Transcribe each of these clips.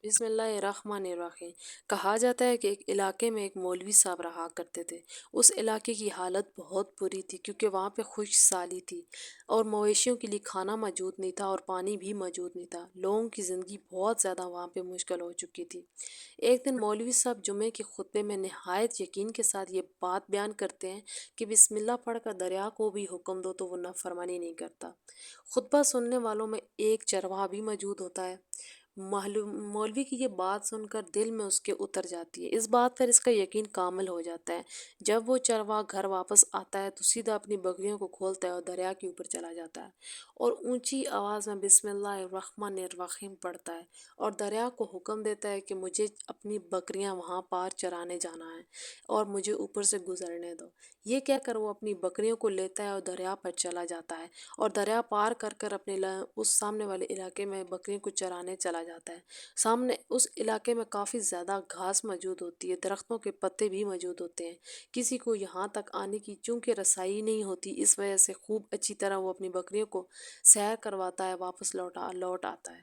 بسم اللہ الرحمن الرحیم۔ کہا جاتا ہے کہ ایک علاقے میں ایک مولوی صاحب رہا کرتے تھے۔ اس علاقے کی حالت بہت بری تھی کیونکہ وہاں پہ خشک سالی تھی اور مویشیوں کے لیے کھانا موجود نہیں تھا اور پانی بھی موجود نہیں تھا۔ لوگوں کی زندگی بہت زیادہ وہاں پہ مشکل ہو چکی تھی۔ ایک دن مولوی صاحب جمعے کے خطبے میں نہایت یقین کے ساتھ یہ بات بیان کرتے ہیں کہ بسم اللہ پڑھ کر دریا کو بھی حکم دو تو وہ نافرمانی نہیں کرتا۔ خطبہ سننے والوں میں ایک چرواہا بھی موجود ہوتا ہے۔ مولوی کی یہ بات سن کر دل میں اس کے اتر جاتی ہے۔ اس بات پر اس کا یقین کامل ہو جاتا ہے۔ جب وہ چرواہا گھر واپس آتا ہے تو سیدھا اپنی بکریوں کو کھولتا ہے اور دریا کے اوپر چلا جاتا ہے اور اونچی آواز میں بسم اللہ الرحمن الرحیم پڑھتا ہے اور دریا کو حکم دیتا ہے کہ مجھے اپنی بکریاں وہاں پار چرانے جانا ہے اور مجھے اوپر سے گزرنے دو۔ یہ کہہ کر وہ اپنی بکریوں کو لیتا ہے اور دریا پر چلا جاتا ہے اور دریا پار کر کر اپنے اس سامنے والے علاقے میں بکریوں کو چرانے چلا جاتا ہے۔ سامنے اس علاقے میں کافی زیادہ گھاس موجود ہوتی ہے، درختوں کے پتے بھی موجود ہوتے ہیں۔ کسی کو یہاں تک آنے کی چونکہ رسائی نہیں ہوتی، اس وجہ سے خوب اچھی طرح وہ اپنی بکریوں کو سیر کرواتا ہے، واپس لوٹ آتا ہے۔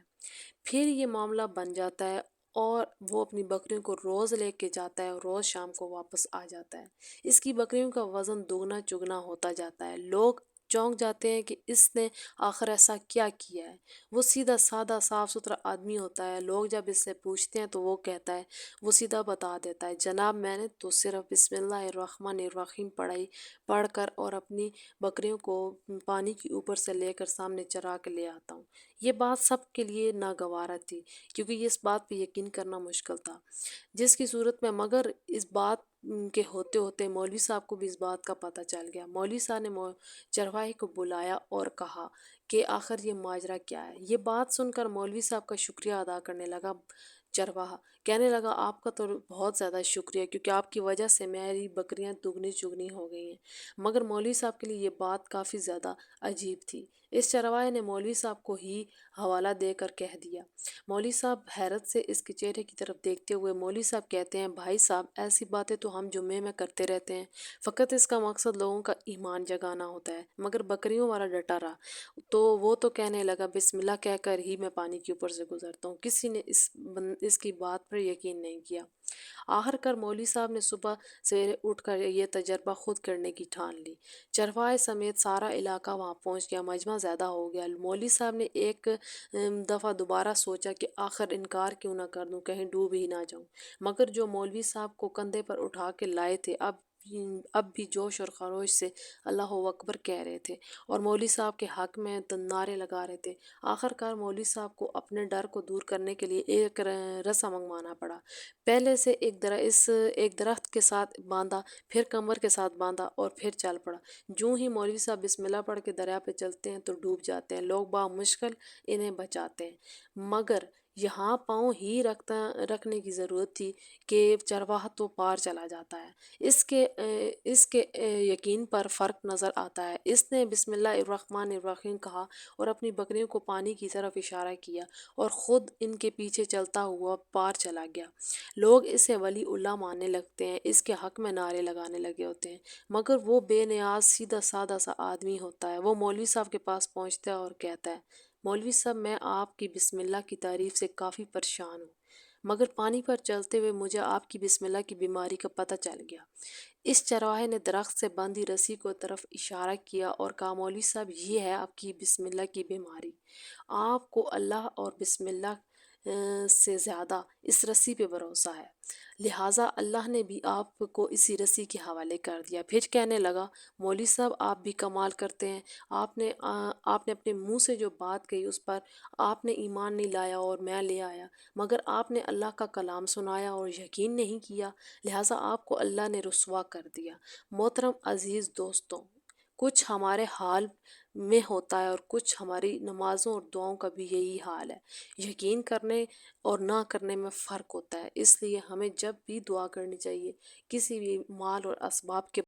پھر یہ معاملہ بن جاتا ہے اور وہ اپنی بکریوں کو روز لے کے جاتا ہے اور روز شام کو واپس آ جاتا ہے۔ اس کی بکریوں کا وزن دوگنا چگنا ہوتا جاتا ہے۔ لوگ چونک جاتے ہیں کہ اس نے آخر ایسا کیا کیا ہے۔ وہ سیدھا سادہ صاف ستھرا آدمی ہوتا ہے۔ لوگ جب اس سے پوچھتے ہیں تو وہ کہتا ہے، وہ سیدھا بتا دیتا ہے، جناب میں نے تو صرف بسم اللہ الرحمن الرحیم پڑھ کر اور اپنی بکریوں کو پانی کے اوپر سے لے کر سامنے چرا کے لے آتا ہوں۔ یہ بات سب کے لیے ناگوار تھی کیونکہ اس بات پہ یقین کرنا مشکل تھا۔ جس کی صورت میں مگر اس بات کے ہوتے ہوتے مولوی صاحب کو بھی اس بات کا پتہ چل گیا۔ مولوی صاحب نے چرواہے کو بلایا اور کہا کہ آخر یہ ماجرا کیا ہے۔ یہ بات سن کر مولوی صاحب کا شکریہ ادا کرنے لگا چرواہا۔ کہنے لگا آپ کا تو بہت زیادہ شکریہ کیونکہ آپ کی وجہ سے میری بکریاں دگنی چگنی ہو گئی ہیں۔ مگر مولوی صاحب کے لیے یہ بات کافی زیادہ عجیب تھی۔ اس چرواہے نے مولوی صاحب کو ہی حوالہ دے کر کہہ دیا۔ مولوی صاحب حیرت سے اس کے چہرے کی طرف دیکھتے ہوئے مولوی صاحب کہتے ہیں، بھائی صاحب ایسی باتیں تو ہم جمعے میں کرتے رہتے ہیں، فقط اس کا مقصد لوگوں کا ایمان جگانا ہوتا ہے۔ مگر بکریوں والا ڈٹا رہا تو وہ تو کہنے لگا بسم اللہ کہہ کر ہی میں پانی کے اوپر سے گزرتا ہوں۔ کسی نے اس کی بات پر یقین نہیں کیا۔ آخر کار مولوی صاحب نے صبح سویرے اٹھ کر یہ تجربہ خود کرنے کی ٹھان لی۔ چرواہے سمیت سارا علاقہ وہاں پہنچ گیا، مجمع زیادہ ہو گیا۔ مولوی صاحب نے ایک دفعہ دوبارہ سوچا کہ آخر انکار کیوں نہ کر دوں، کہیں ڈوب ہی نہ جاؤں۔ مگر جو مولوی صاحب کو کندھے پر اٹھا کے لائے تھے اب بھی جوش اور خروش سے اللہ اکبر کہہ رہے تھے اور مولوی صاحب کے حق میں نعرے لگا رہے تھے۔ آخر کار مولوی صاحب کو اپنے ڈر کو دور کرنے کے لیے ایک رسا منگوانا پڑا۔ پہلے سے ایک درخت کے ساتھ باندھا، پھر کمر کے ساتھ باندھا اور پھر چل پڑا۔ جوں ہی مولوی صاحب بسم اللہ پڑھ کے دریا پہ چلتے ہیں تو ڈوب جاتے ہیں۔ لوگ بامشکل انہیں بچاتے ہیں مگر یہاں پاؤں ہی رکھنے کی ضرورت تھی کہ چرواہا تو پار چلا جاتا ہے۔ اس کے یقین پر فرق نظر آتا ہے۔ اس نے بسم اللہ الرحمن الرحیم کہا اور اپنی بکریوں کو پانی کی طرف اشارہ کیا اور خود ان کے پیچھے چلتا ہوا پار چلا گیا۔ لوگ اسے ولی اللہ ماننے لگتے ہیں، اس کے حق میں نعرے لگانے لگے ہوتے ہیں مگر وہ بے نیاز سیدھا سادہ سا آدمی ہوتا ہے۔ وہ مولوی صاحب کے پاس پہنچتا ہے اور کہتا ہے، مولوی صاحب میں آپ کی بسم اللہ کی تعریف سے کافی پریشان ہوں مگر پانی پر چلتے ہوئے مجھے آپ کی بسم اللہ کی بیماری کا پتہ چل گیا۔ اس چرواہے نے درخت سے بندھی رسی کو طرف اشارہ کیا اور کہا، مولوی صاحب یہ ہے آپ کی بسم اللہ کی بیماری۔ آپ کو اللہ اور بسم اللہ سے زیادہ اس رسی پہ بھروسہ ہے، لہٰذا اللہ نے بھی آپ کو اسی رسی کے حوالے کر دیا۔ پھر کہنے لگا، مولوی صاحب آپ بھی کمال کرتے ہیں۔ آپ نے اپنے منہ سے جو بات کہی اس پر آپ نے ایمان نہیں لایا اور میں لے آیا، مگر آپ نے اللہ کا کلام سنایا اور یقین نہیں کیا، لہٰذا آپ کو اللہ نے رسوا کر دیا۔ محترم عزیز دوستوں، کچھ ہمارے حال میں ہوتا ہے اور کچھ ہماری نمازوں اور دعاؤں کا بھی یہی حال ہے۔ یقین کرنے اور نہ کرنے میں فرق ہوتا ہے، اس لیے ہمیں جب بھی دعا کرنی چاہیے کسی بھی مال اور اسباب کے